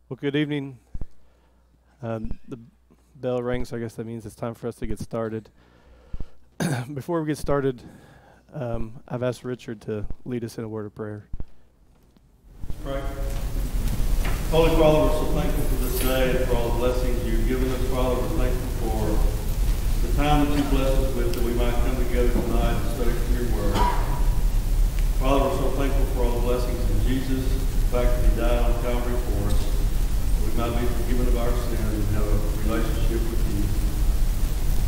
Well, good evening. The bell rings, so I guess that means it's time for us to get started. Before we get started, I've asked Richard to lead us in a word of prayer. Pray. Holy Father, we're so thankful for this day and for all the blessings you've given us, Father. We're thankful for the time that you blessed us with, that we might come together tonight and study from your word. Father, we're so thankful for all the blessings in Jesus, the fact that he died on Calvary for us. We might be forgiven of our sins and have a relationship with you.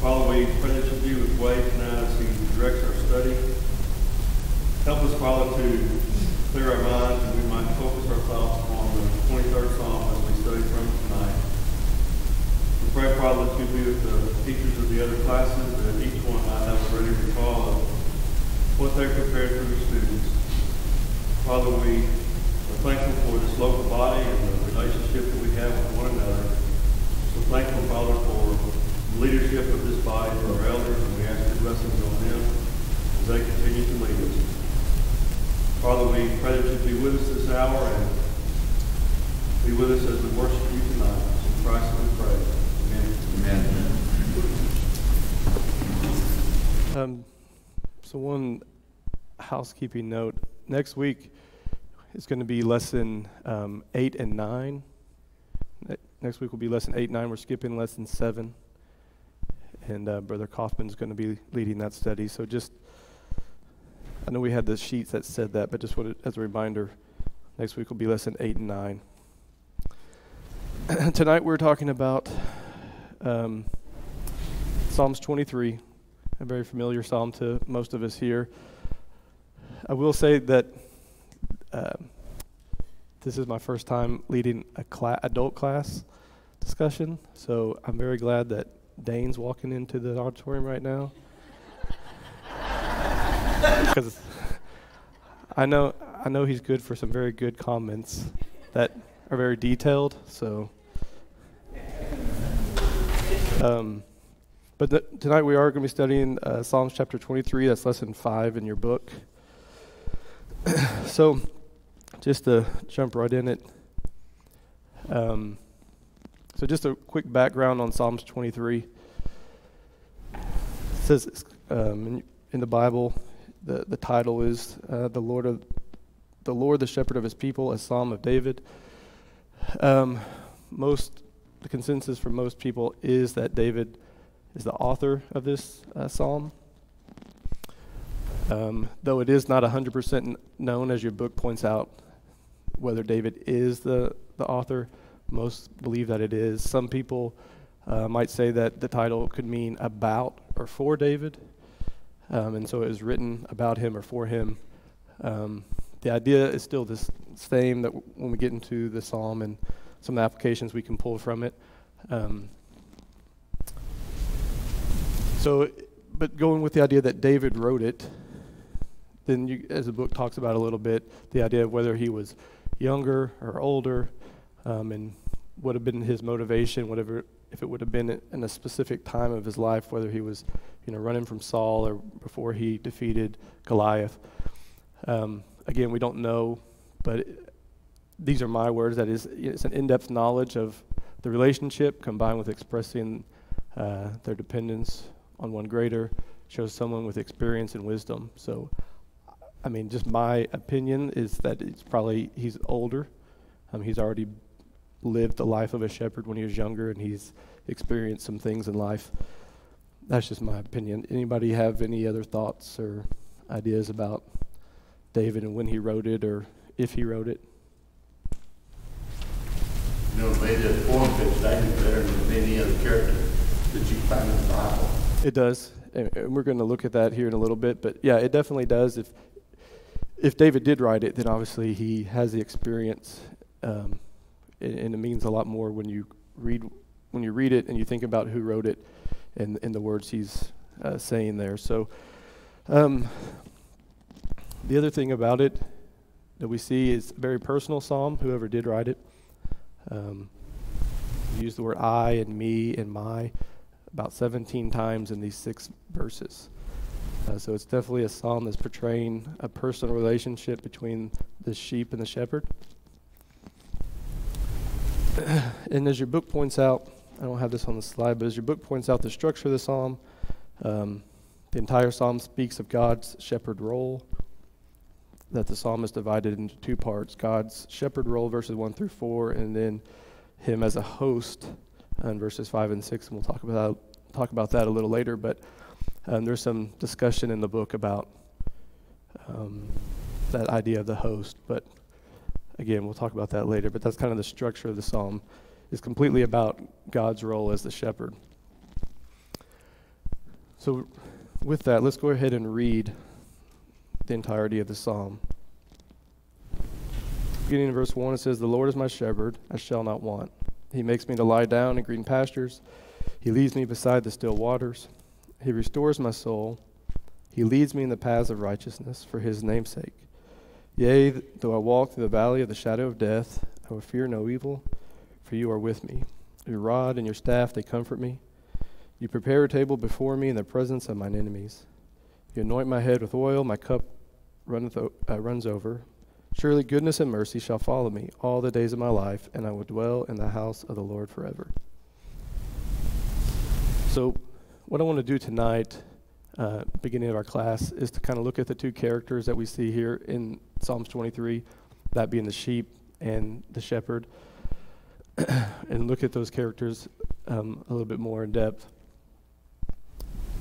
Father, we pray that you be with Wade tonight as he directs our study. Help us, Father, to clear our minds and we might focus our thoughts on the 23rd Psalm as we study from tonight. We pray, Father, that you be with the teachers of the other classes, that each one might have a ready recall of what they've prepared for their students. Father, we are thankful for this local body and the relationship that we have with one another. So thankful, Father, for the leadership of this body, for our elders, and we ask your blessings on them as they continue to lead us. Father, we pray that you be with us this hour and be with us as we worship you tonight. In Christ we pray. Amen. So one housekeeping note. Next week is going to be lesson 8 and 9. Next week will be lesson 8 and 9. We're skipping lesson 7. And Brother Kaufman's going to be leading that study. So just, I know we had the sheets that said that, but just wanted, as a reminder, next week will be lesson 8 and 9. Tonight we're talking about Psalms 23, a very familiar psalm to most of us here. I will say that this is my first time leading a adult class discussion, so I'm very glad that Dane's walking into the auditorium right now. Because I know he's good for some very good comments that are very detailed. So, tonight we are going to be studying Psalms chapter 23. That's lesson 5 in your book. So, just to jump right in it. So just a quick background on Psalms 23. It says in the Bible, the title is the Lord, the Shepherd of His People, a Psalm of David. The consensus for most people is that David is the author of this psalm. Though it is not 100% known, as your book points out, whether David is the author. Most believe that it is. Some people might say that the title could mean about or for David, and so it was written about him or for him. The idea is still the same, that when we get into the psalm and some of the applications we can pull from it. But going with the idea that David wrote it, then you, as the book talks about a little bit, the idea of whether he was younger or older, and would have been his motivation, whatever, if it would have been in a specific time of his life, whether he was, running from Saul or before he defeated Goliath. Again, we don't know, but these are my words. That is, it's an in-depth knowledge of the relationship combined with expressing their dependence on one greater, shows someone with experience and wisdom. So, I mean, just my opinion is that he's older. He's already lived the life of a shepherd when he was younger, and he's experienced some things in life. That's just my opinion. Anybody have any other thoughts or ideas about David and when he wrote it, or if he wrote it? Maybe the form fits David better than any other character that you find in the Bible. It does, and we're going to look at that here in a little bit. But yeah, it definitely does. If David did write it, then obviously he has the experience, and it means a lot more when you read it and you think about who wrote it and the words he's saying there. So the other thing about it that we see is a very personal psalm, whoever did write it. Use the word I and me and my about 17 times in these 6 verses. So it's definitely a psalm that's portraying a personal relationship between the sheep and the shepherd. And as your book points out, I don't have this on the slide, but as your book points out the structure of the psalm, the entire psalm speaks of God's shepherd role, that the psalm is divided into two parts: God's shepherd role, verses 1 through 4, and then him as a host in verses 5 and 6. And we'll talk about that a little later, but there's some discussion in the book about that idea of the host. But again, we'll talk about that later. But that's kind of the structure of the psalm. It's completely about God's role as the shepherd. So with that, let's go ahead and read the entirety of the psalm. Beginning in verse 1, it says, "The Lord is my shepherd, I shall not want. He makes me to lie down in green pastures. He leads me beside the still waters. He restores my soul. He leads me in the paths of righteousness for his name's sake. Yea, though I walk through the valley of the shadow of death, I will fear no evil, for you are with me. Your rod and your staff, they comfort me. You prepare a table before me in the presence of mine enemies. You anoint my head with oil, my cup runs over. Surely goodness and mercy shall follow me all the days of my life, and I will dwell in the house of the Lord forever." So what I want to do tonight, beginning of our class, is to kind of look at the two characters that we see here in Psalms 23, that being the sheep and the shepherd, and look at those characters a little bit more in depth.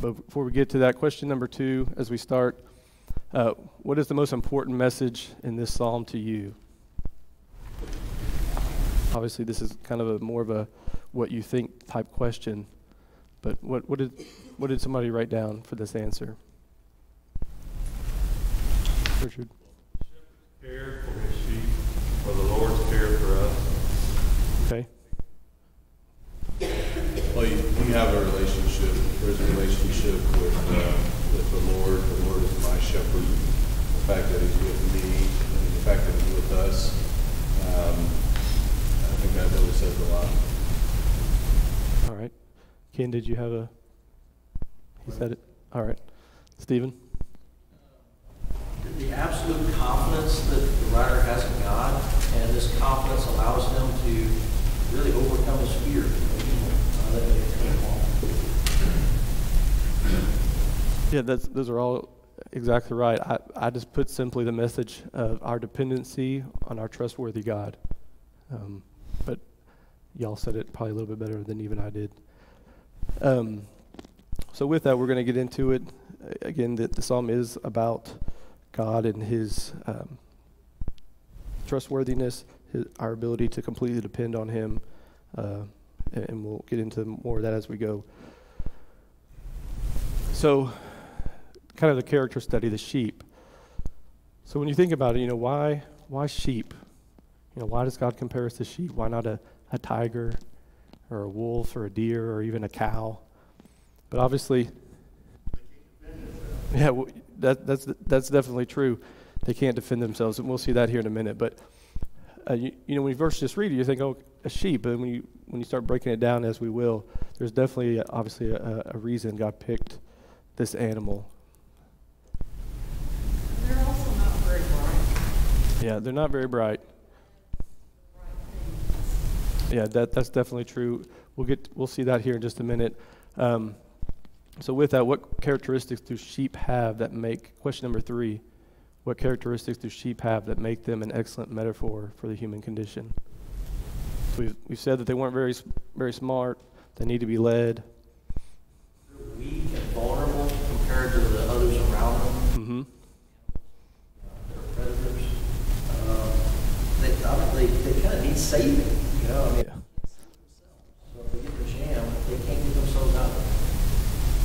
But before we get to that, question number 2, as we start, what is the most important message in this psalm to you? Obviously, this is kind of more of a what you think type question, but what did somebody write down for this answer? Richard? Care for his sheep, or the Lord's care for us. Okay. Well, you have a relationship. There's a relationship with the Lord. The Lord is my shepherd. The fact that he's with me and the fact that he's with us, I think that really says a lot. All right. Ken, did you have a... He said it. All right. Stephen? The absolute confidence that the writer has in God, and this confidence allows him to really overcome his fear of evil. Yeah, those are all exactly right. I just put simply the message of our dependency on our trustworthy God. But y'all said it probably a little bit better than even I did. So with that, we're going to get into it. Again, the psalm is about God and his trustworthiness, our ability to completely depend on him, and we'll get into more of that as we go. So, kind of the character study, the sheep. So when you think about it, why sheep? Why does God compare us to sheep? Why not a tiger or a wolf or a deer or even a cow? But obviously, yeah, that's definitely true. They can't defend themselves, and we'll see that here in a minute. But when you first just read it, you think, oh, a sheep. But when you start breaking it down, as we will, there's definitely, obviously, a reason God picked this animal. They're also not very bright. Yeah, they're not very bright. Yeah, that's definitely true. We'll see that here in just a minute. So with that, what characteristics do sheep have that make, question number 3, what characteristics do sheep have that make them an excellent metaphor for the human condition? So we've said that they weren't very, very smart. They need to be led. They're weak and vulnerable compared to the others around them. Mm-hmm. They're predators. They kind of need saving. Yeah. So if they get the jam, they can't get themselves out of it.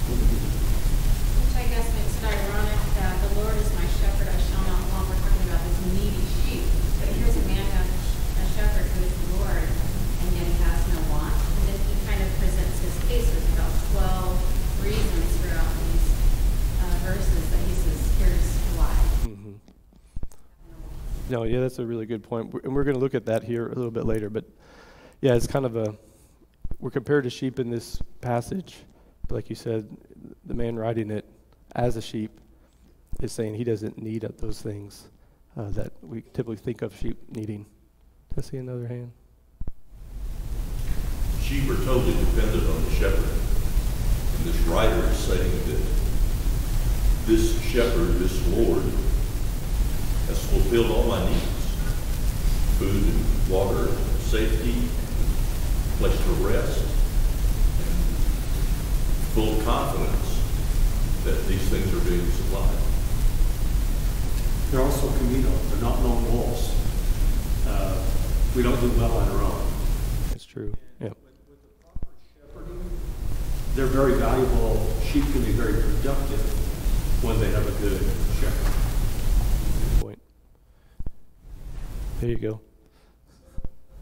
Which I guess makes it ironic that the Lord is my shepherd, I shall not want. We're talking about this needy sheep. But here's a man who has a shepherd who is the Lord, and yet he has no want. And then he kind of presents his case with about 12 reasons throughout these verses that he says, here's why. Mm-hmm. No, yeah, that's a really good point. And we're going to look at that here a little bit later. But yeah, it's kind of we're compared to sheep in this passage. But like you said, the man writing it as a sheep is saying he doesn't need those things that we typically think of sheep needing. Did I see another hand? sheep are totally dependent on the shepherd. And this writer is saying that this shepherd, this Lord, has fulfilled all my needs. Food and water, safety, place to rest, and full confidence that these things are being supplied. They're also communal. They're not lone wolves. We don't do well on our own. That's true. Yeah. With the proper shepherding, they're very valuable. Sheep can be very productive when they have a good shepherd. Good point. There you go.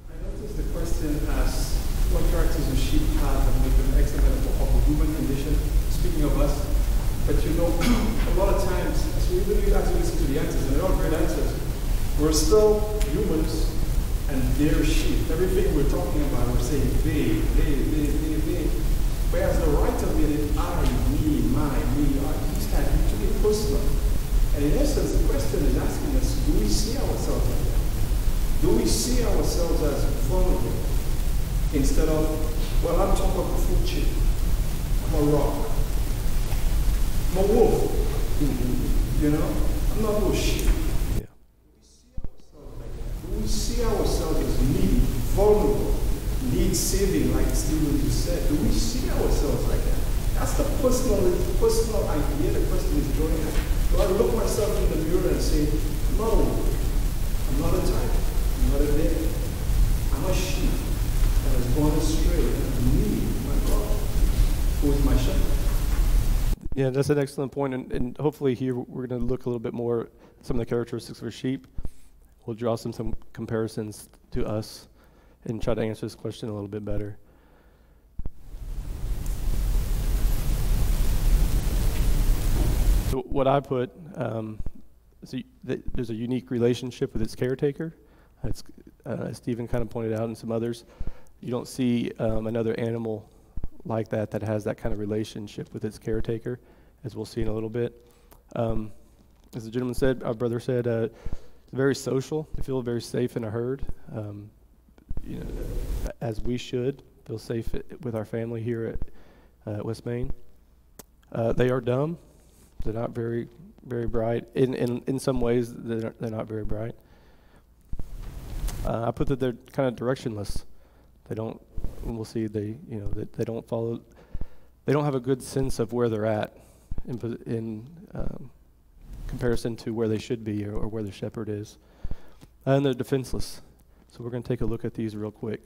I noticed the question asks, what characters do sheep have that make them excellent of a human condition? Speaking of us, but you know, a lot of times, as we really actually listen to the answers, and they're all great answers, we're still humans and they're sheep. Everything we're talking about, we're saying they. Whereas the writer made it I, me, my, me, I. He's had to be personal. And in essence, the question is asking us, do we see ourselves like that? Do we see ourselves as vulnerable? Instead of, well, I'm talking about a food chip. I'm a rock. I'm a wolf. You know? I'm not no sheep. Yeah. Do we see ourselves as needy, vulnerable, need saving, like Stephen just said? Do we see ourselves like that? That's the personal idea the question is drawing at. Do I look myself in the mirror and say, no, I'm not a type, I'm not a bear, I'm a sheep that has gone astray, and I need my God, who is my shepherd. Yeah, that's an excellent point, and hopefully here we're going to look a little bit more at some of the characteristics of a sheep. We'll draw some comparisons to us and try to answer this question a little bit better. So what I put, there's a unique relationship with its caretaker. As Stephen kind of pointed out and some others, you don't see another animal like that has that kind of relationship with its caretaker, as we'll see in a little bit. As the gentleman said, our brother said, very social. They feel very safe in a herd, as we should feel safe with our family here at West Main. They are dumb. They're not very, very bright. In some ways, they're not very bright. I put that they're kind of directionless. They don't. We'll see. They don't follow. They don't have a good sense of where they're at in comparison to where they should be or where the shepherd is, and they're defenseless. So we're going to take a look at these real quick.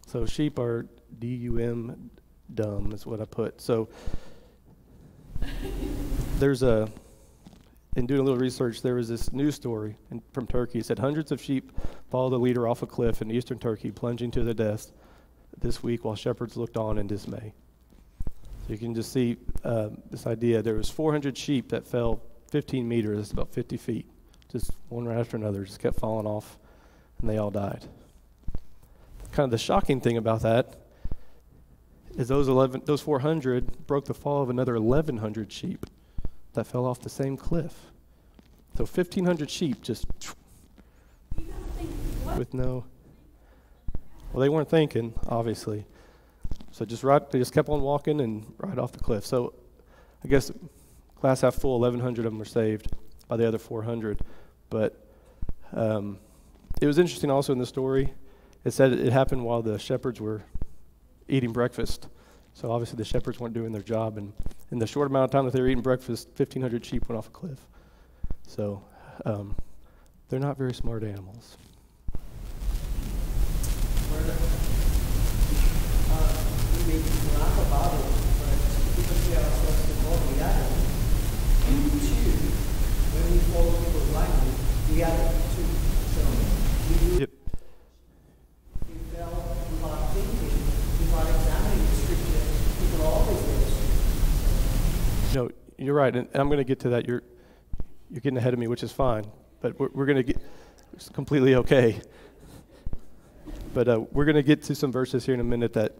So sheep are D-U-M, dumb is what I put. So in doing a little research, there was this news story from Turkey. It said hundreds of sheep followed the leader off a cliff in eastern Turkey, plunging to their death this week while shepherds looked on in dismay. So you can just see this idea. There was 400 sheep that fell 15 meters, that's about 50 feet. Just one right after another, just kept falling off, and they all died. Kind of the shocking thing about that is those 400 broke the fall of another 1,100 sheep that fell off the same cliff. So 1,500 sheep just with no. Well, they weren't thinking, obviously. So they just kept on walking and right off the cliff. So I guess glass half full, 1,100 of them were saved by the other 400. But it was interesting also in the story. It said it happened while the shepherds were eating breakfast. So obviously the shepherds weren't doing their job. And in the short amount of time that they were eating breakfast, 1,500 sheep went off a cliff. So they're not very smart animals. We laugh about it, but we compare ourselves to God, we are. And two, when we follow people blindly, we are too. So we Yep. fell without thinking, without examining the scripture, people are always there. No, you're right, and I'm going to get to that. You're getting ahead of me, which is fine, but we're going to get. It's completely okay. But we're going to get to some verses here in a minute that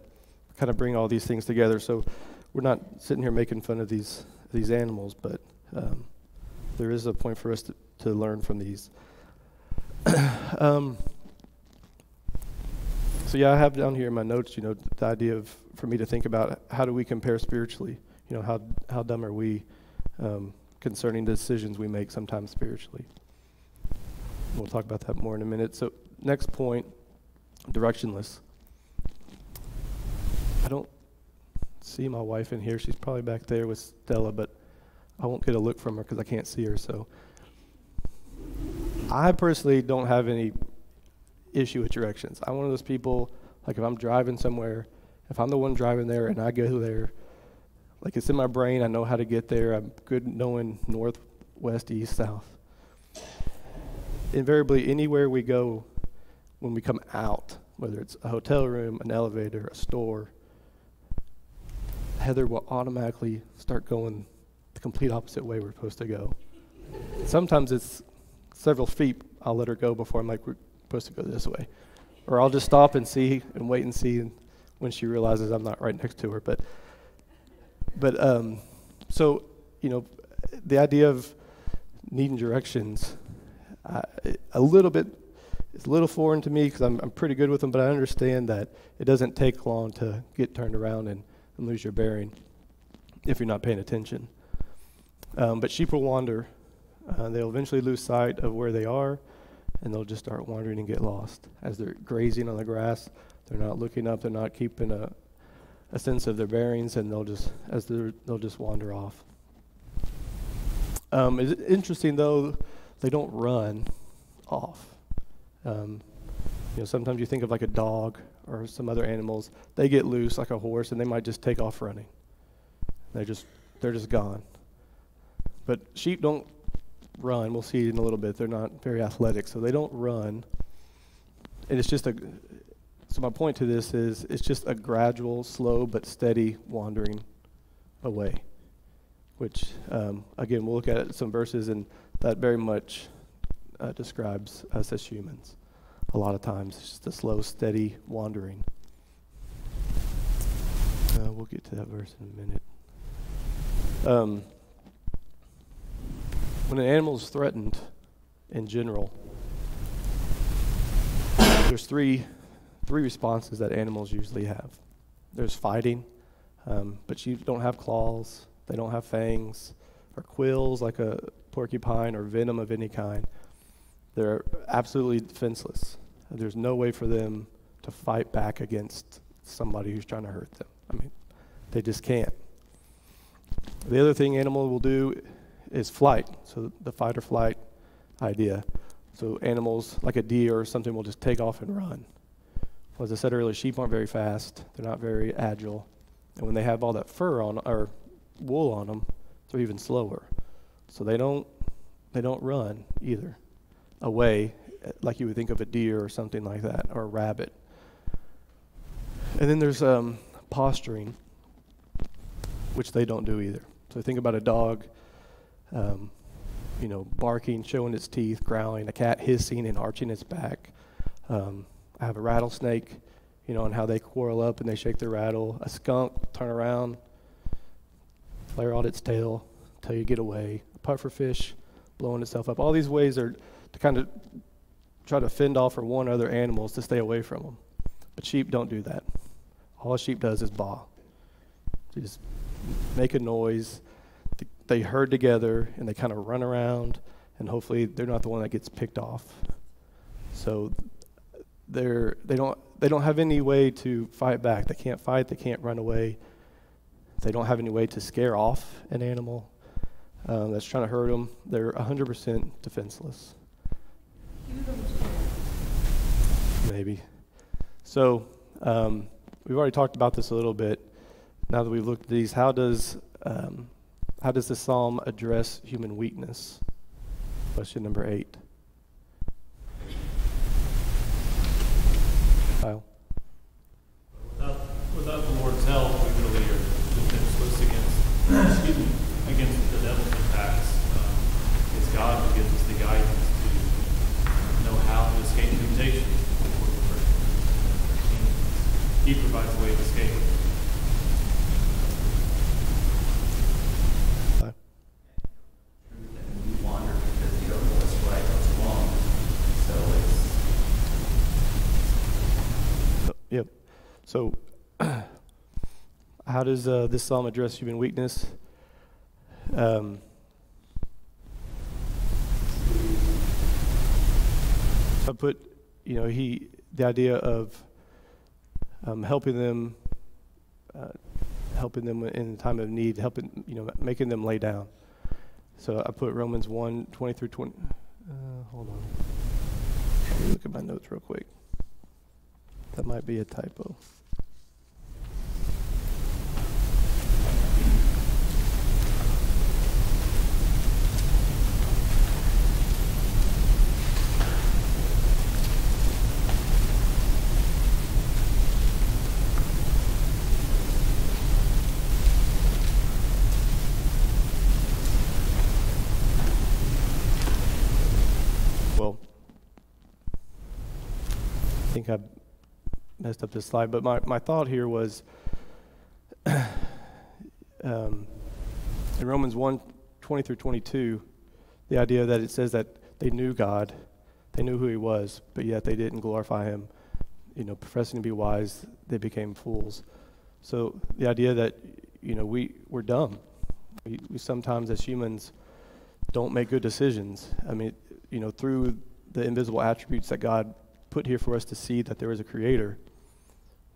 kind of bring all these things together. So we're not sitting here making fun of these animals, but there is a point for us to learn from these. So yeah, I have down here in my notes, the idea of, for me to think about, how do we compare spiritually? How dumb are we concerning the decisions we make sometimes spiritually? We'll talk about that more in a minute. So next point, directionless. I don't see my wife in here. She's probably back there with Stella, but I won't get a look from her because I can't see her. So I personally don't have any issue with directions. I'm one of those people, like if I'm driving somewhere, if I'm the one driving there and I go there, like it's in my brain, I know how to get there. I'm good knowing north, west, east, south. Invariably, anywhere we go, when we come out, whether it's a hotel room, an elevator, a store, Heather will automatically start going the complete opposite way we're supposed to go. Sometimes it's several feet, I'll let her go before I'm like, we're supposed to go this way. Or I'll just stop and see and wait and see when she realizes I'm not right next to her. So, the idea of needing directions, it's a little foreign to me because I'm pretty good with them, but I understand that it doesn't take long to get turned around and lose your bearing if you're not paying attention. But sheep will wander. They'll eventually lose sight of where they are, and they'll just start wandering and get lost. As they're grazing on the grass, they're not looking up, they're not keeping a sense of their bearings, and they'll just wander off. It's interesting, though, they don't run off. Sometimes you think of like a dog or some other animals. They get loose like a horse, and they might just take off running. They're just gone. But sheep don't run. We'll see in a little bit. They're not very athletic, so they don't run. And so my point to this is it's just a gradual, slow, but steady wandering away, which, again, we'll look at some verses, and that very much describes us as humans. A lot of times, it's just a slow, steady wandering. We'll get to that verse in a minute. When an animal is threatened, in general, there's three responses that animals usually have. There's fighting, but sheep don't have claws, they don't have fangs, or quills like a porcupine, or venom of any kind. They're absolutely defenseless. There's no way for them to fight back against somebody who's trying to hurt them. They just can't. The other thing animal will do is flight, so the fight or flight idea. So animals like a deer or something will just take off and run. Well, as I said earlier, sheep aren't very fast. They're not very agile. And when they have all that fur on, or wool on them, they're even slower. So they don't run either away like you would think of a deer or something like that, or a rabbit. And then there's posturing, which they don't do either. So think about a dog, barking, showing its teeth, growling, a cat hissing and arching its back. I have a rattlesnake, and how they quarrel up and they shake their rattle. A skunk, turn around, flare out its tail until you get away. A pufferfish, blowing itself up. All these ways are to kind of try to fend off or warn other animals to stay away from them. But sheep don't do that. All a sheep does is baa. They just make a noise. They herd together and they kind of run around, and hopefully they're not the one that gets picked off. So they don't have any way to fight back. They can't fight. They can't run away. They don't have any way to scare off an animal that's trying to hurt them. They're 100% defenseless. Maybe. So we've already talked about this a little bit. Now that we've looked at these, how does the psalm address human weakness? Question number 8. Kyle? Without the Lord's help, we really are defenseless against the devil's attacks. It's God who gives us the guidance to know how to escape temptation. He provides a way of escape. We wander because you don't know what's right, what's wrong. So So, how does this psalm address human weakness? So I put, the idea of helping them in time of need, making them lay down. So I put Romans 1:20 through 20. Hold on. Let me look at my notes real quick. That might be a typo. I think I messed up this slide, but my thought here was in Romans 1:20 through 22, the idea that it says that they knew God, they knew who he was, but yet they didn't glorify him. Professing to be wise, they became fools. So the idea that, we're dumb. We sometimes as humans don't make good decisions. I mean, through the invisible attributes that God put here for us to see that there is a creator,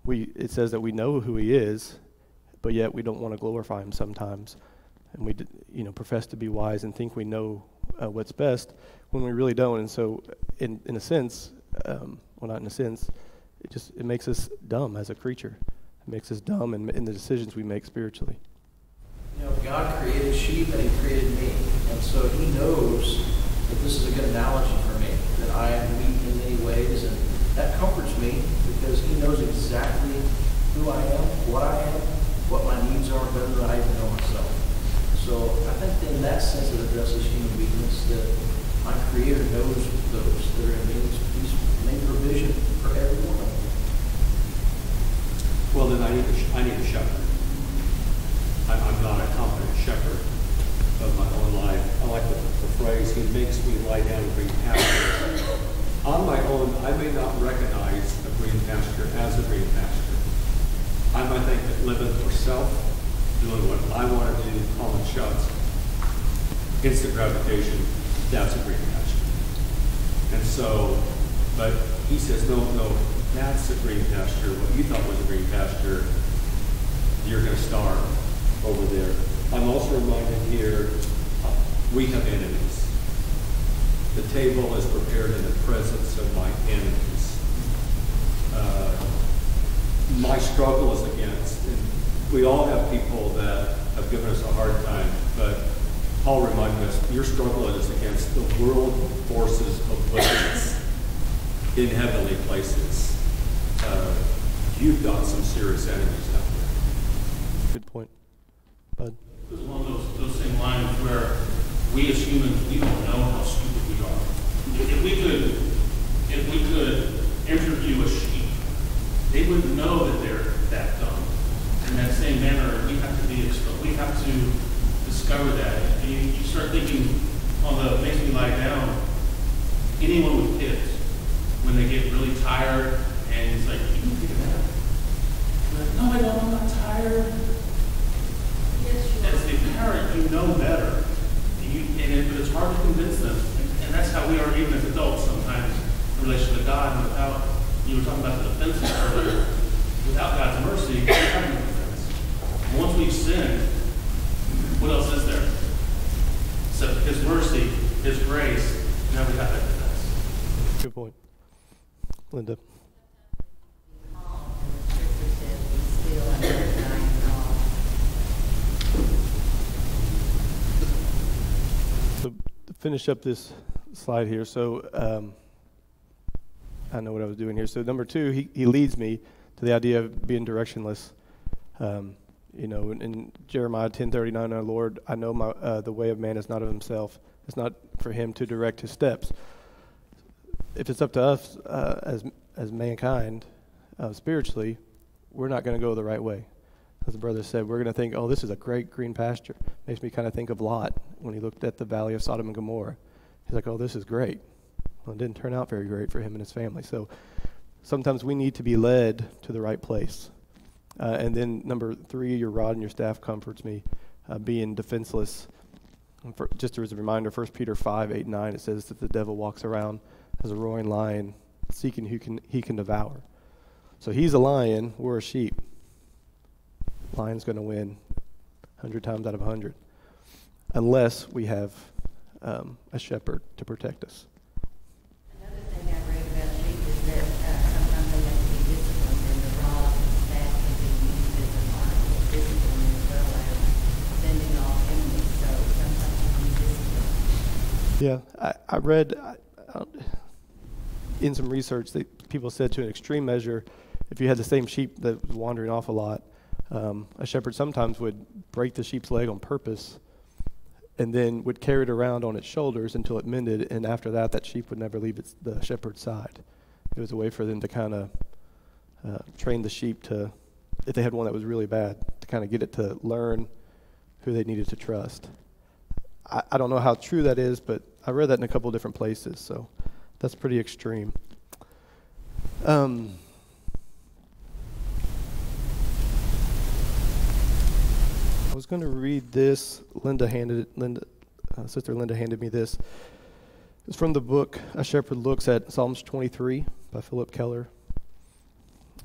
it says that we know who he is, but yet we don't want to glorify him sometimes. And we profess to be wise and think we know what's best when we really don't. And so in a sense, well, not in a sense, it makes us dumb as a creature. It makes us dumb in the decisions we make spiritually. God created sheep and he created me. And so he knows that this is a good analogy for me, that I am weak in many ways, and that comforts me because he knows exactly who I am, what my needs are, better than I even know myself. So I think in that sense it addresses human weakness, that my Creator knows those that are in need. He's made provision for every one of them. Well, then I need a shepherd. I'm not a competent shepherd of my own life. I like the phrase, he makes me lie down in green pasture. On my own, I may not recognize a green pasture as a green pasture. I might think that living for self, doing what I want to do, calling shots, instant gratification, that's a green pasture. And so, but he says, no, that's a green pasture. What you thought was a green pasture, you're going to starve over there. I'm also reminded here, we have enemies. The table is prepared in the presence of my enemies. My struggle is against, and we all have people that have given us a hard time, but Paul reminded us, your struggle is against the world forces of wickedness in heavenly places. You've got some serious enemies out there. Good point. Bud? It was one of those same lines where we as humans, we don't know how stupid we are. If we could interview a sheep, they wouldn't know that they're that dumb. In that same manner, we have to discover that. And you start thinking on the makes me lie down. Anyone with kids, when they get really tired, and it's like, you can take a nap. Like, no, I don't. I'm not tired. As the parent, you know better, but it's hard to convince them. And that's how we are even as adults sometimes in relation to God. And without, you were talking about the defenses earlier, without God's mercy, we have no defense. And once we've sinned, what else is there? Except his mercy, his grace, now we have that defense. Good point. Linda. So to finish up this slide here, so I know what I was doing here. So number 2, he leads me to the idea of being directionless. In Jeremiah 10:39, our Lord, I know the way of man is not of himself. It's not for him to direct his steps. If it's up to us as mankind, spiritually, we're not going to go the right way. As the brother said, we're going to think, oh, this is a great green pasture. Makes me kind of think of Lot when he looked at the valley of Sodom and Gomorrah. He's like, oh, this is great. Well, it didn't turn out very great for him and his family. So sometimes we need to be led to the right place. And then number 3, your rod and your staff comforts me, being defenseless. And just as a reminder, 1 Peter 5:8-9, it says that the devil walks around as a roaring lion, seeking who he can devour. So he's a lion, we're a sheep. Lion's going to win 100 times out of 100, unless we have a shepherd to protect us. Another thing I read about sheep is that sometimes they have to be disciplined, and the rod and staff can be used as a mark of discipline as well as sending off enemies. So sometimes you need discipline. Yeah, I read in some research that people said to an extreme measure, if you had the same sheep that was wandering off a lot, a shepherd sometimes would break the sheep's leg on purpose and then would carry it around on its shoulders until it mended, and after that, that sheep would never leave the shepherd's side. It was a way for them to kind of train the sheep to, if they had one that was really bad, to kind of get it to learn who they needed to trust. I don't know how true that is, but I read that in a couple of different places, so that's pretty extreme. I was going to read this. Sister Linda handed me this. It's from the book A Shepherd Looks at Psalms 23 by Philip Keller.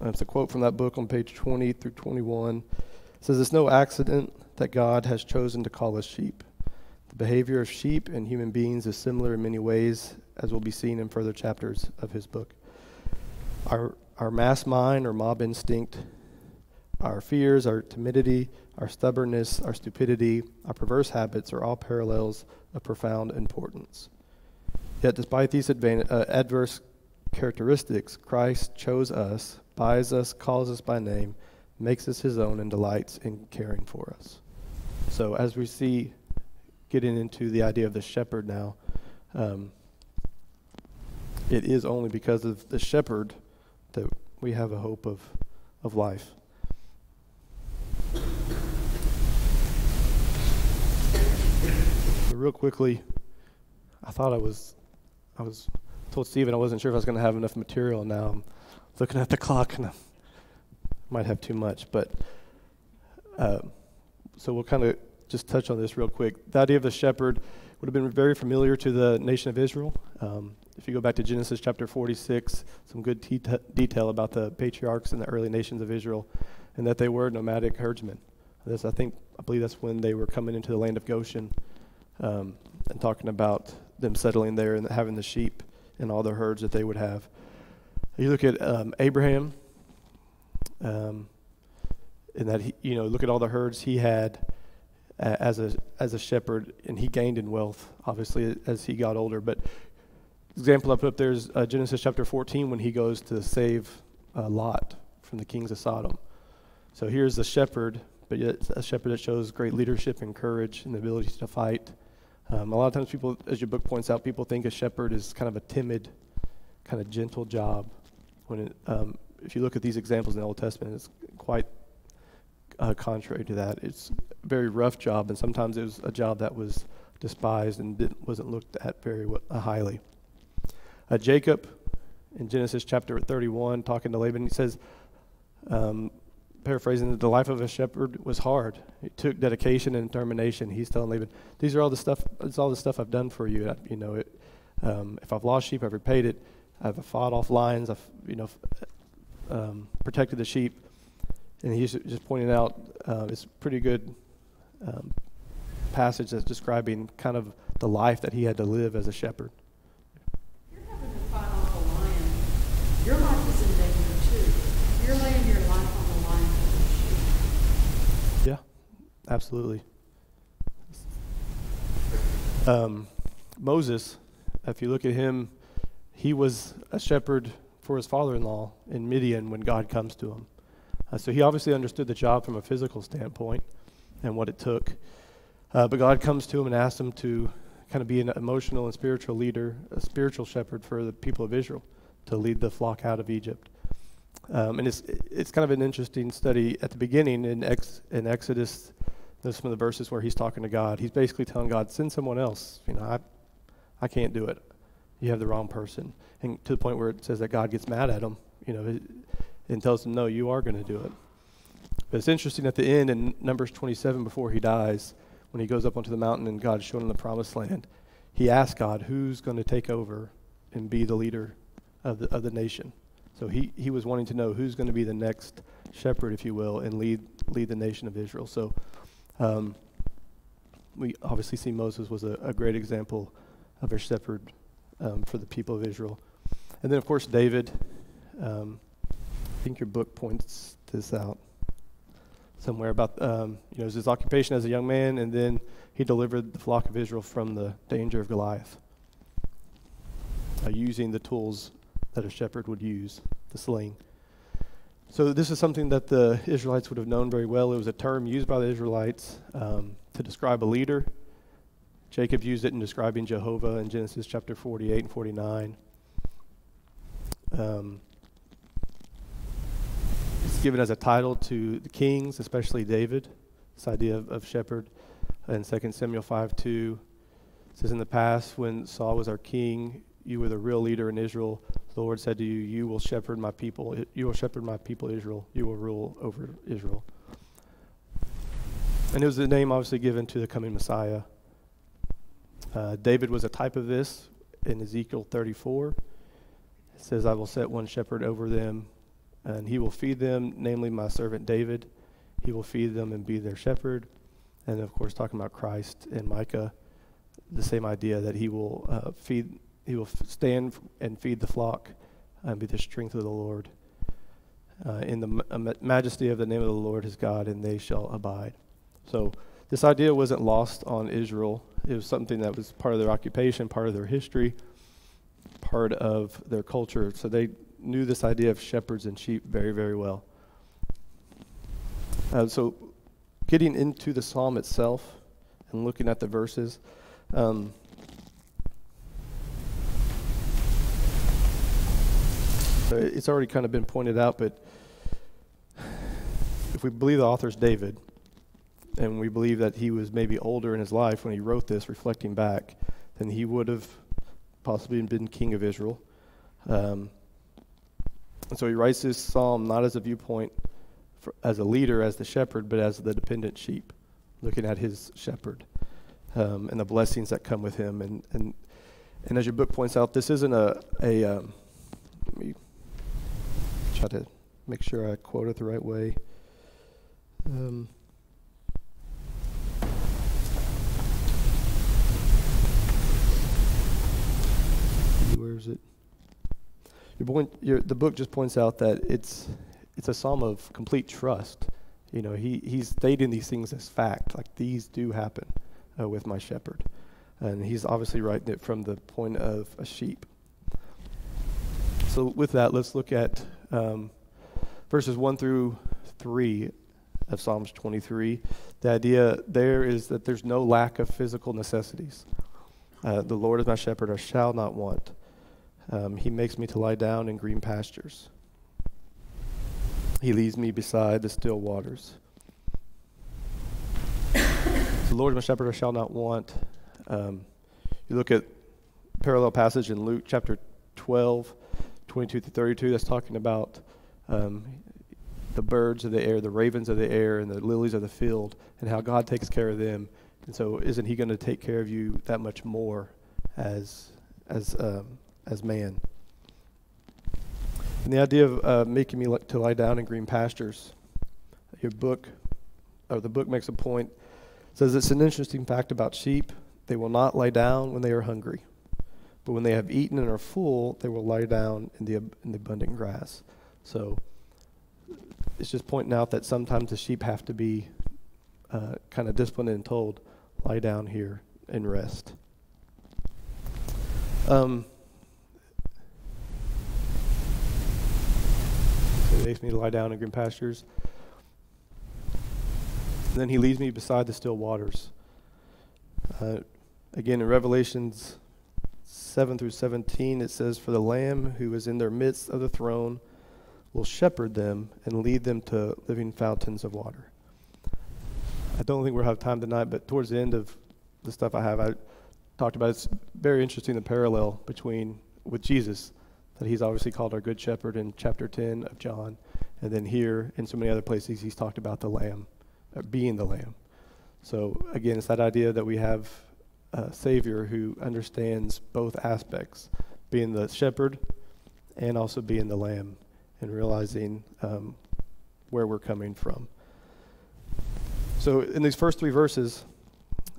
It's a quote from that book on page 20 through 21. It says, "It's no accident that God has chosen to call us sheep. The behavior of sheep and human beings is similar in many ways, as will be seen in further chapters of his book. Our mass mind or mob instinct, our fears, our timidity, our stubbornness, our stupidity, our perverse habits are all parallels of profound importance. Yet despite these adverse characteristics, Christ chose us, buys us, calls us by name, makes us his own, and delights in caring for us." So as we see, getting into the idea of the shepherd now, it is only because of the shepherd that we have a hope of life. So real quickly, I was told Stephen I wasn't sure if I was going to have enough material. Now I'm looking at the clock and I might have too much, but so we'll kind of just touch on this real quick. The idea of the shepherd would have been very familiar to the nation of Israel. If you go back to Genesis chapter 46, some good detail about the patriarchs and the early nations of Israel, and that they were nomadic herdsmen. I believe that's when they were coming into the land of Goshen, and talking about them settling there and having the sheep and all the herds that they would have. You look at Abraham, and that look at all the herds he had as a shepherd, and he gained in wealth, obviously, as he got older. But example I put up there is Genesis chapter 14, when he goes to save Lot from the kings of Sodom. So here's the shepherd, but yet a shepherd that shows great leadership and courage and the ability to fight. A lot of times people, as your book points out, people think a shepherd is kind of a timid, kind of gentle job. When if you look at these examples in the Old Testament, it's quite contrary to that. It's a very rough job, and sometimes it was a job that was despised and wasn't looked at very highly. Jacob, in Genesis chapter 31, talking to Laban, he says, paraphrasing, that the life of a shepherd was hard. It took dedication and determination. He's telling Laban, "These are all the stuff. It's all the stuff I've done for you. If I've lost sheep, I've repaid it. I've fought off lions. I've protected the sheep." And he's just pointing out it's a pretty good passage that's describing kind of the life that he had to live as a shepherd. You're having to fight off a lion. Your life is in danger too. You're laying your life on the line for the sheep. Yeah, absolutely. Moses, if you look at him, he was a shepherd for his father-in-law in Midian when God comes to him. So he obviously understood the job from a physical standpoint and what it took. But God comes to him and asks him to kind of be an emotional and spiritual leader, a spiritual shepherd for the people of Israel, to lead the flock out of Egypt. And it's kind of an interesting study. At the beginning in Exodus, there's some of the verses where he's talking to God. He's basically telling God, "Send someone else. I can't do it. You have the wrong person." And to the point where it says that God gets mad at him and tells him, no, you are going to do it. But it's interesting at the end in Numbers 27, before he dies, when he goes up onto the mountain and God's showing him the promised land, he asks God, who's going to take over and be the leader of the nation? So he was wanting to know who's going to be the next shepherd, if you will, and lead the nation of Israel. So we obviously see Moses was a great example of a shepherd for the people of Israel. And then, of course, David. I think your book points this out somewhere about his occupation as a young man, and then he delivered the flock of Israel from the danger of Goliath, using the tools that a shepherd would use, the sling. So this is something that the Israelites would have known very well. It was a term used by the Israelites to describe a leader. Jacob used it in describing Jehovah in Genesis chapter 48 and 49. It's given as a title to the kings, especially David, this idea of shepherd. In 2 Samuel 5:2, it says, in the past, when Saul was our king, you were the real leader in Israel. The Lord said to you, you will shepherd my people. You will shepherd my people Israel. You will rule over Israel. And it was the name obviously given to the coming Messiah. David was a type of this in Ezekiel 34. It says, I will set one shepherd over them, and he will feed them, namely my servant David. He will feed them and be their shepherd. And of course, talking about Christ and Micah, the same idea that he will stand and feed the flock and be the strength of the Lord. In the majesty of the name of the Lord his God, and they shall abide. So this idea wasn't lost on Israel. It was something that was part of their occupation, part of their history, part of their culture. So they knew this idea of shepherds and sheep very, very well. So getting into the psalm itself and looking at the verses, it's already kind of been pointed out, but if we believe the author's David, and we believe that he was maybe older in his life when he wrote this, reflecting back, then he would have possibly been king of Israel. And so he writes this psalm not as a viewpoint as a leader, as the shepherd, but as the dependent sheep, looking at his shepherd and the blessings that come with him. And as your book points out, this isn't let me try to make sure I quote it the right way. Where is it? The book just points out that it's a psalm of complete trust. He's stating these things as fact, like these do happen with my shepherd, and he's obviously writing it from the point of a sheep. So with that, let's look at verses 1 through 3 of Psalms 23. The idea there is that there's no lack of physical necessities. The Lord is my shepherd, I shall not want. He makes me to lie down in green pastures. He leads me beside the still waters. The Lord is my shepherd, I shall not want. You look at parallel passage in Luke chapter 12, 22 to 32, that's talking about the birds of the air, the ravens of the air, and the lilies of the field, and how God takes care of them. And so isn't he going to take care of you that much more as man? And the idea of making me to lie down in green pastures, the book makes a point, says it's an interesting fact about sheep. They will not lie down when they are hungry, but when they have eaten and are full, they will lie down in the abundant grass. So it's just pointing out that sometimes the sheep have to be kind of disciplined and told, lie down here and rest. So he makes me to lie down in green pastures. And then he leads me beside the still waters. Again, in Revelations 7 through 17, it says, for the Lamb who is in their midst of the throne will shepherd them and lead them to living fountains of water. I don't think we'll have time tonight, but towards the end of the stuff I talked about, it's very interesting, the parallel with Jesus, that he's obviously called our good shepherd in chapter 10 of John. And then here, in so many other places, he's talked about the lamb, being the lamb. So again, it's that idea that we have a Savior who understands both aspects, being the shepherd and also being the lamb, and realizing where we're coming from. So in these first 3 verses,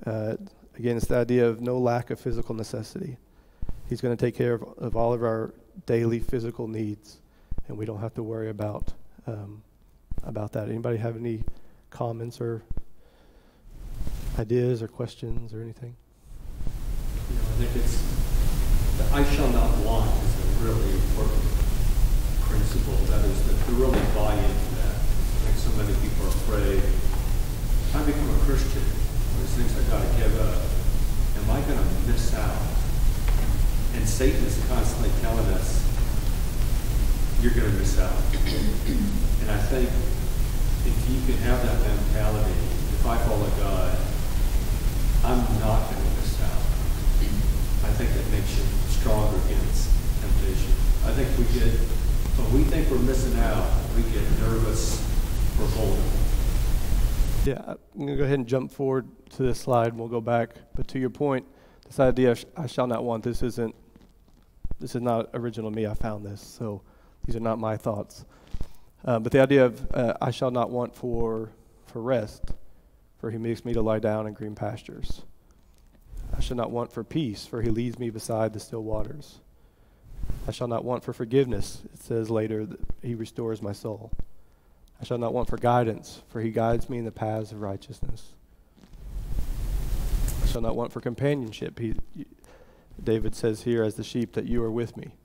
again, it's the idea of no lack of physical necessity. He's going to take care of all of our daily physical needs, and we don't have to worry about that. Anybody have any comments or ideas or questions or anything? I think it's the I shall not want is a really important principle. That is, that to really buy into that. I think so many people are afraid. If I become a Christian, there's things I got to give up. Am I going to miss out? And Satan is constantly telling us, you're going to miss out. And I think if you can have that mentality, if I follow God, I'm not going to miss out. I think that makes you stronger against temptation. I think when we think we're missing out, we get nervous or vulnerable. Yeah, I'm going to go ahead and jump forward to this slide, and we'll go back. But to your point, this idea of I shall not want, this is not original to me. I found this, so these are not my thoughts. But the idea of I shall not want for rest, for he makes me to lie down in green pastures. I shall not want for peace, for he leads me beside the still waters. I shall not want for forgiveness. It says later that he restores my soul. I shall not want for guidance, for he guides me in the paths of righteousness. I shall not want for companionship. David says here, as the sheep, that you are with me.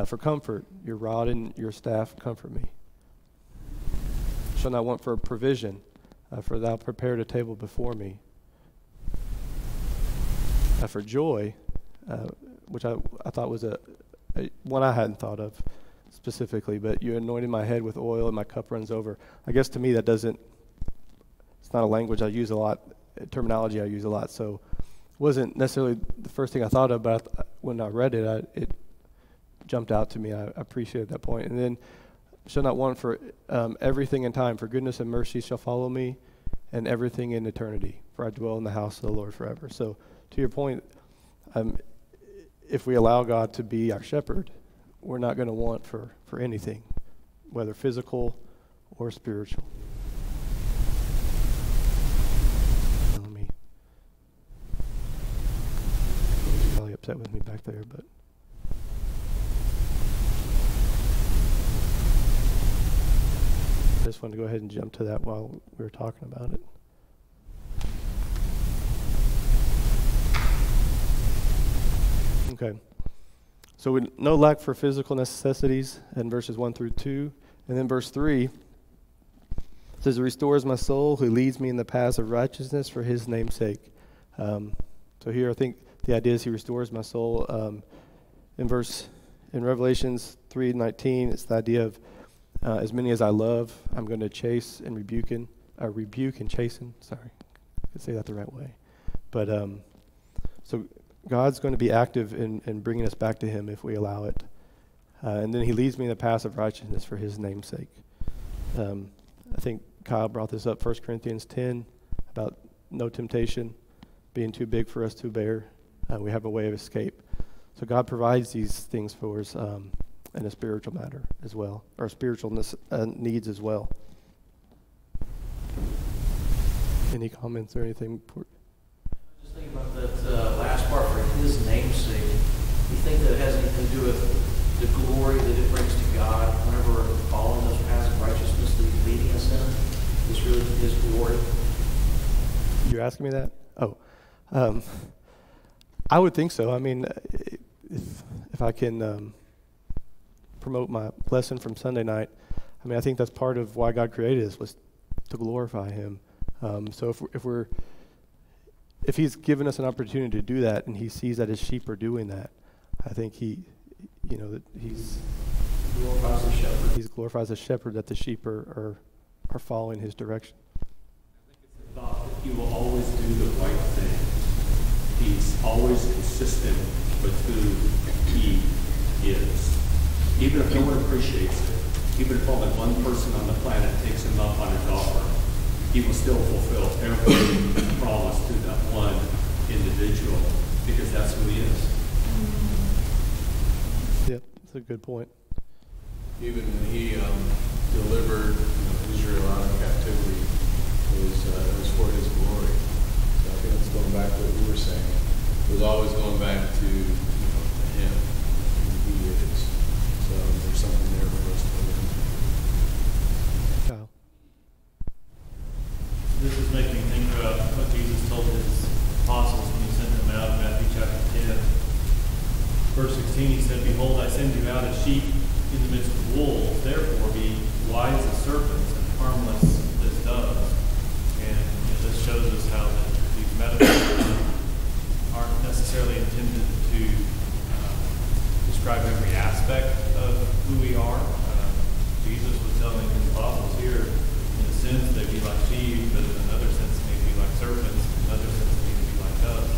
For comfort, your rod and your staff comfort me. I shall not want for provision, for thou prepared a table before me. For joy, which I thought was a one I hadn't thought of specifically, but you anointed my head with oil and my cup runs over. I guess to me that doesn't, it's not a language I use a lot, terminology I use a lot, so it wasn't necessarily the first thing I thought of, but when I read it, it jumped out to me. I appreciated that point. And then, shall not want for everything in time, for goodness and mercy shall follow me, and everything in eternity, for I dwell in the house of the Lord forever. So, to your point, if we allow God to be our shepherd, we're not going to want for anything, whether physical or spiritual. Let me. He's probably upset with me back there, but. I just wanted to go ahead and jump to that while we were talking about it. Okay. So we no lack for physical necessities in verses 1 through 2. And then verse 3 says, restores my soul, who leads me in the paths of righteousness for his name's sake. So here I think the idea is he restores my soul. In Revelations 3:19, it's the idea of as many as I love, I'm going to chase and rebuke and chasten. Sorry, I could say that the right way. But so God's going to be active in bringing us back to him if we allow it. And then he leads me in the paths of righteousness for his name's sake. I think Kyle brought this up, 1 Corinthians 10, about no temptation being too big for us to bear. We have a way of escape. So God provides these things for us in a spiritual matter as well, or spiritual needs as well. Any comments or anything? Just think about that last part, for his name's sake. You think that it has anything to do with the glory that it brings to God whenever we're following those paths of righteousness that he's leading us in? Is really his glory? You're asking me that? Oh. I would think so. I mean, if I can promote my lesson from Sunday night, I mean, I think that's part of why God created us, was to glorify him. So if he's given us an opportunity to do that, and he sees that his sheep are doing that, I think that he's glorifies the shepherd. He glorifies the shepherd, that the sheep are following his direction. I think it's a thought that he will always do the right thing. He's always consistent with who he is. Even if no one appreciates it, even if only one person on the planet takes him up on his offer, he will still fulfill every promise to that one individual, because that's who he is. Yep, that's a good point. Even when he delivered Israel out of captivity, it was for his glory. So I think it's going back to what you were saying. It was always going back to him, who he is. So there's something there for us to learn. Kyle. This is making me think about what Jesus told his apostles when he sent them out in Matthew chapter 10. Verse 16, he said, "Behold, I send you out as sheep in the midst of wolves. Therefore be wise as serpents and harmless as doves." And this shows us how that these metaphors aren't necessarily intended to describe every aspect of who we are. Jesus was telling his apostles here, in a sense, they'd be like sheep, but in another sense, maybe like serpents, in another sense, maybe be like doves.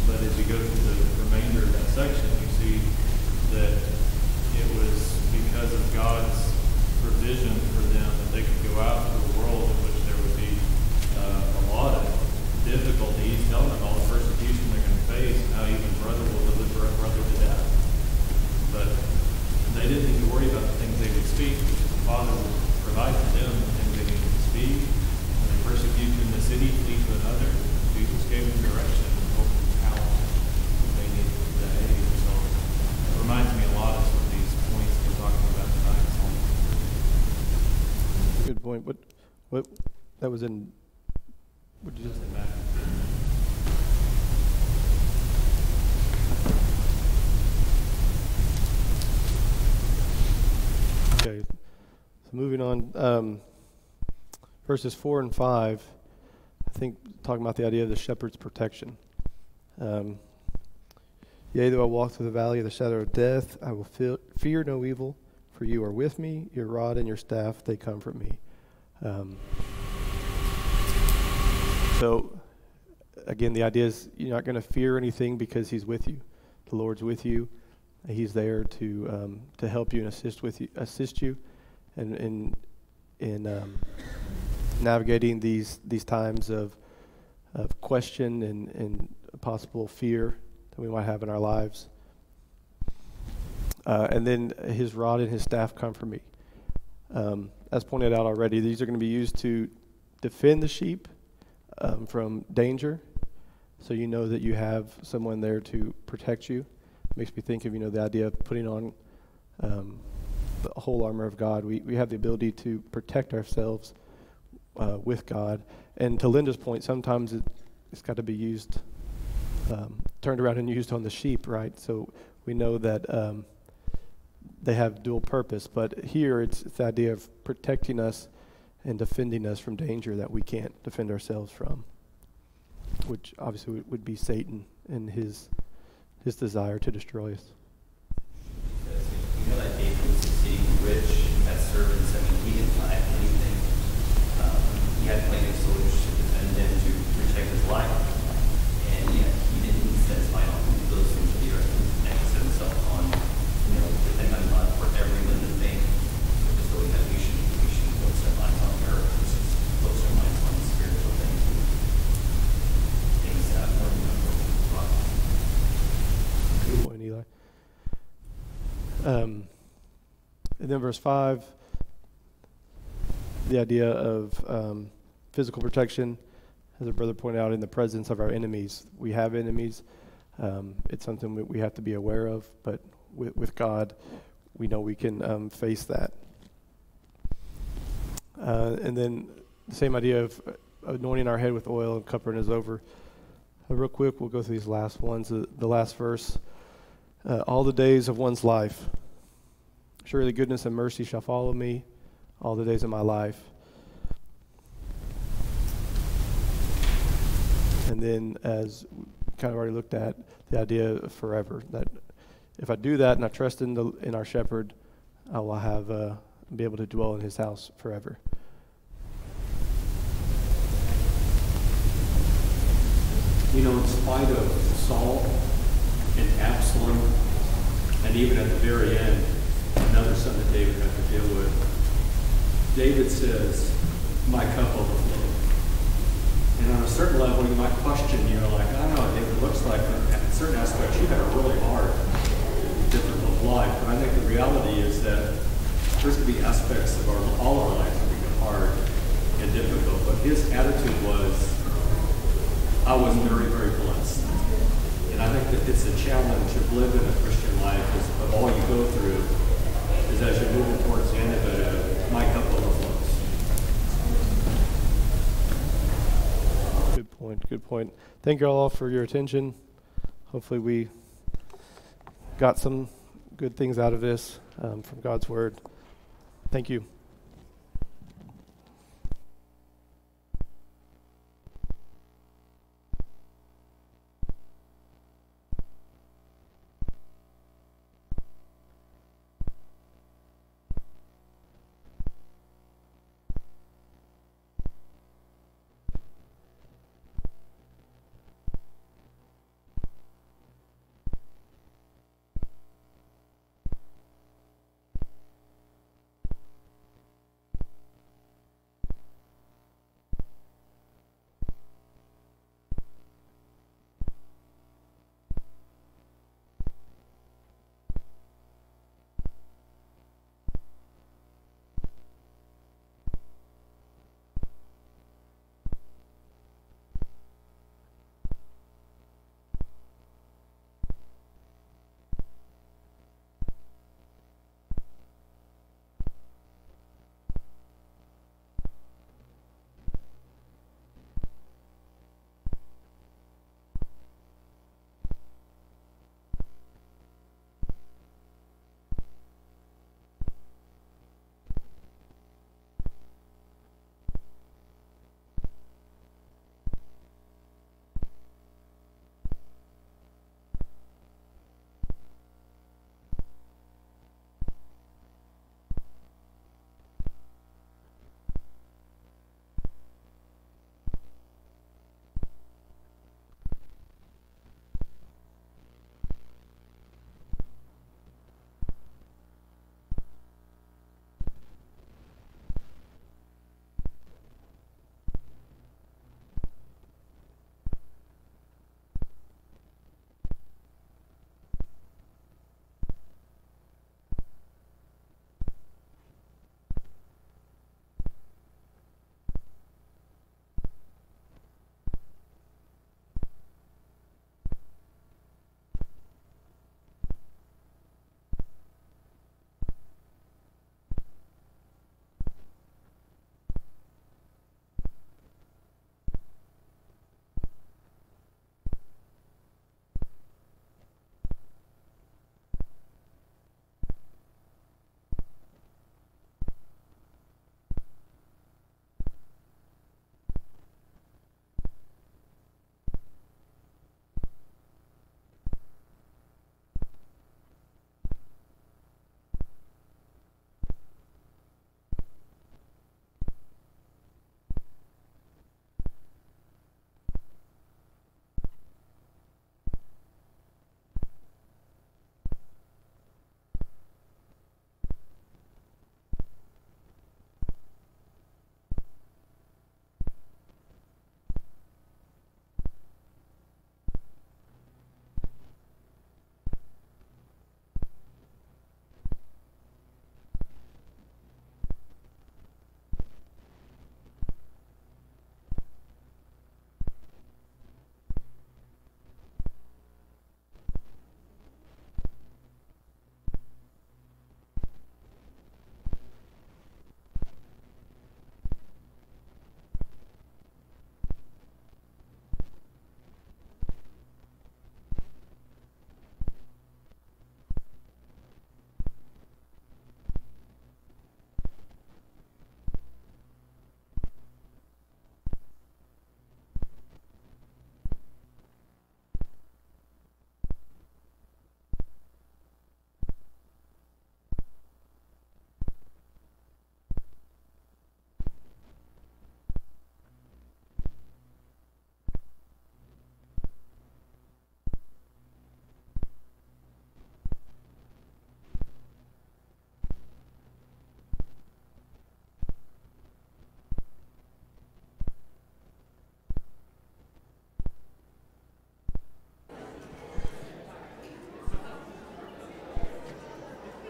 But as you go through the remainder of that section, you see that it was because of God's provision for them that they could go out into a world in which there would be a lot of difficulty. He's telling them all the persecution they're going to face, and how even brother will deliver a brother to death. But they didn't need to worry about the things they would speak, because the Father would provide for them the things they needed to speak. When they persecute you in the city, flee to another. Jesus gave them direction and told them how they needed to behave. So it reminds me a lot of some of these points we're talking about tonight. Good point. What that was in? What did you just say, Matt? Okay, so moving on, verses 4 and 5, I think talking about the idea of the shepherd's protection. Yea, though I walk through the valley of the shadow of death, I will fear no evil, for you are with me, your rod and your staff, they comfort me. So, again, the idea is you're not going to fear anything because he's with you. The Lord's with you. He's there to help you and assist you, in navigating these times of question and possible fear that we might have in our lives. And then his rod and his staff comfort me. As pointed out already, these are going to be used to defend the sheep from danger, so you know that you have someone there to protect you. Makes me think of the idea of putting on the whole armor of God. We have the ability to protect ourselves with God. And to Linda's point, sometimes it's got to be used, turned around and used on the sheep, right? So we know that they have dual purpose. But here it's the idea of protecting us and defending us from danger that we can't defend ourselves from, which obviously would be Satan and his desire to destroy us. You know that David was exceeding rich, he had servants. I mean, he didn't lack anything. He had plenty of soldiers to defend him, to protect his life. And yet, he didn't satisfy all those things of the earth and set himself on, depend on God for every living thing. Just so that we should focus our minds on earth, focus our minds on spiritual things, things that are more God. Good point, Eli. And then verse 5, the idea of physical protection, as a brother pointed out, in the presence of our enemies. We have enemies. It's something that we have to be aware of, but with God, we know we can face that. And then the same idea of anointing our head with oil and covering us over. Real quick, we'll go through these last ones. The last verse. All the days of one's life. Surely goodness and mercy shall follow me all the days of my life. And then, as we kind of already looked at, the idea of forever. That if I do that and I trust in our shepherd, I will have be able to dwell in his house forever. In spite of Saul and Absalom, and even at the very end, another son that David had to deal with. David says, my cup overflowed. And on a certain level, you might question, like, I don't know what David looks like, but in certain aspects, you had a really hard, difficult life. But I think the reality is that there's going to be aspects of all our lives that become hard and difficult. But his attitude was, I was very, very blessed. And I think that it's a challenge of living a Christian life is, of all you go through, is as you're moving towards the end of it, my cup overflows. Good point. Thank you all for your attention. Hopefully we got some good things out of this from God's Word. Thank you.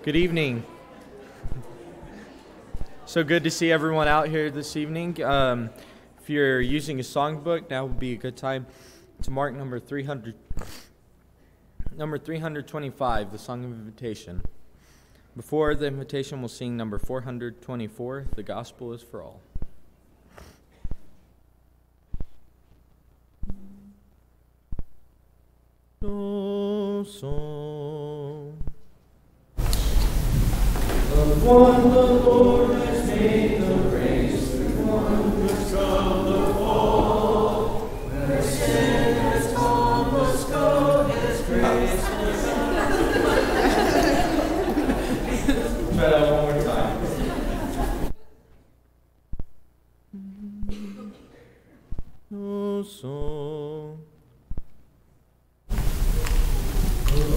Good evening. So good to see everyone out here this evening. If you're using a songbook, now would be a good time to mark number 325, the Song of Invitation. Before the invitation, we'll sing number 424, The Gospel is for All. No song of one the Lord has made the race, the one who's come the fall, where sin has gone, must go His grace. Try that one more time. No song.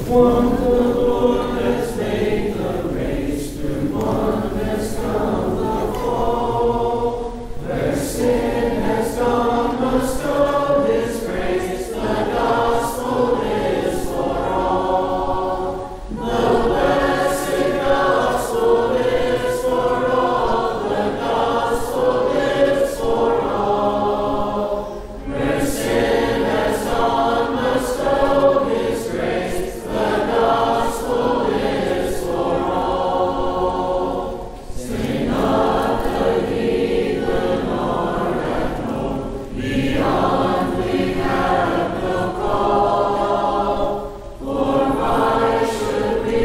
One the Lord has made the race, through one has come the fall. Where sin has gone, must go His grace. The gospel is for all. The blessed gospel is for all. The gospel is for all. Where sin has gone, must go His grace. The gospel is for all. Say not the heathen or that know, beyond we have no call. For why should we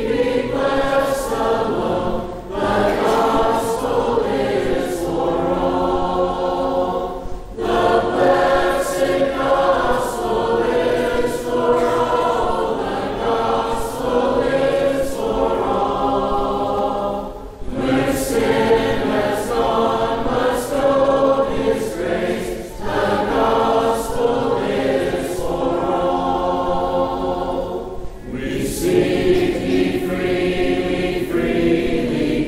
be blessed alone? The gospel is for all. The blessed gospel is for all. The gospel is for all. Where sin has gone, must go His grace. The gospel is for all. We seek ye freely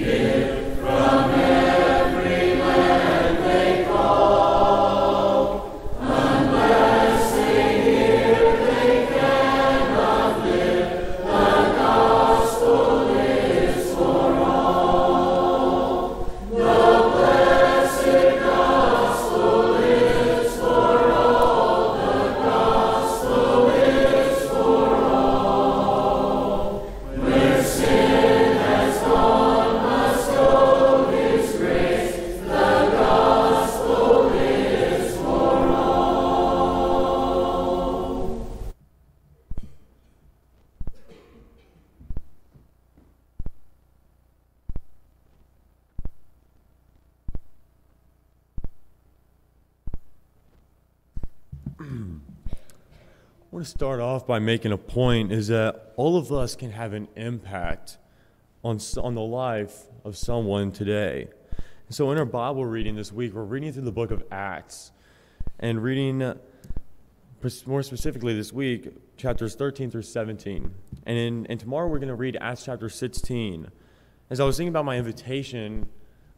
give, from every land they call. Unless they hear, they cannot live. The gospel is for all. The blessed gospel is for all. The gospel is for all. Where sin has gone, must go His grace. The gospel is for all. I want to start off by making a point is that all of us can have an impact on the life of someone today. So in our Bible reading this week, we're reading through the book of Acts and reading more specifically this week, chapters 13 through 17. And tomorrow we're going to read Acts chapter 16. As I was thinking about my invitation,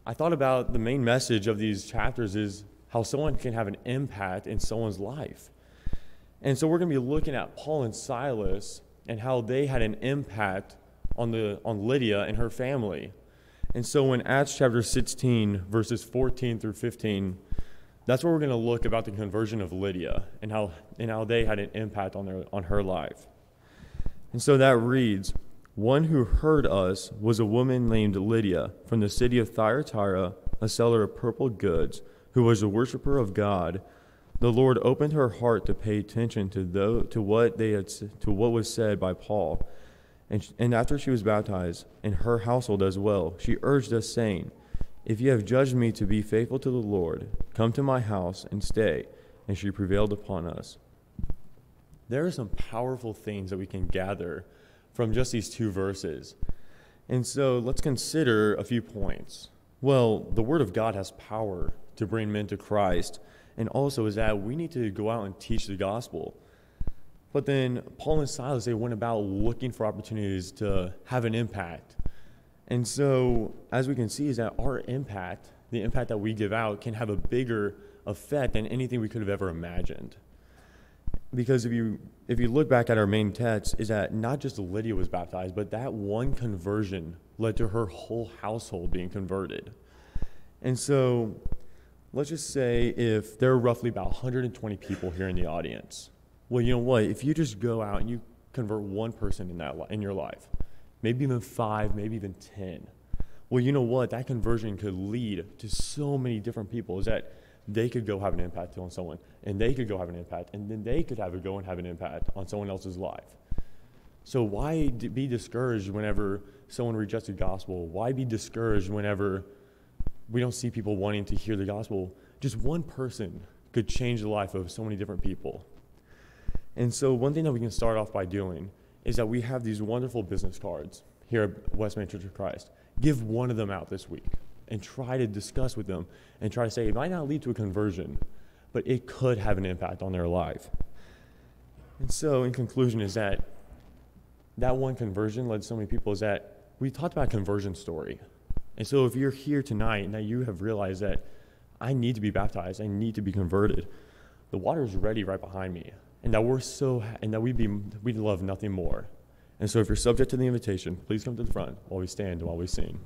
I thought about the main message of these chapters is how someone can have an impact in someone's life. And so we're going to be looking at Paul and Silas and how they had an impact on Lydia and her family. And so in Acts chapter 16, verses 14 through 15, that's where we're going to look about the conversion of Lydia and how they had an impact on her life. And so that reads, "One who heard us was a woman named Lydia from the city of Thyatira, a seller of purple goods, who was a worshiper of God. The Lord opened her heart to pay attention to what was said by Paul. And after she was baptized, and her household as well, she urged us, saying, 'If you have judged me to be faithful to the Lord, come to my house and stay.' And she prevailed upon us." There are some powerful things that we can gather from just these two verses. And so let's consider a few points. Well, the Word of God has power to bring men to Christ, and also is that we need to go out and teach the gospel. But then Paul and Silas, they went about looking for opportunities to have an impact. And so, as we can see, is that our impact, the impact that we give out, can have a bigger effect than anything we could have ever imagined. Because if you look back at our main text, is that not just Lydia was baptized, but that one conversion led to her whole household being converted. And so let's just say if there are roughly about 120 people here in the audience. Well, you know what? If you just go out and you convert one person in your life, maybe even 5, maybe even 10, well, you know what? That conversion could lead to so many different people, is that they could go have an impact on someone, and they could go have an impact, and then they could go and have an impact on someone else's life. So why be discouraged whenever someone rejects the gospel? Why be discouraged whenever we don't see people wanting to hear the gospel? Just one person could change the life of so many different people. And so one thing that we can start off by doing is that we have these wonderful business cards here at Westman Church of Christ. Give one of them out this week and try to discuss with them and try to say it might not lead to a conversion, but it could have an impact on their life. And so in conclusion is that one conversion led so many people is that we talked about conversion story. And so if you're here tonight and that you have realized that I need to be baptized, I need to be converted, the water is ready right behind me. And that we'd love nothing more. And so if you're subject to the invitation, please come to the front while we stand and while we sing.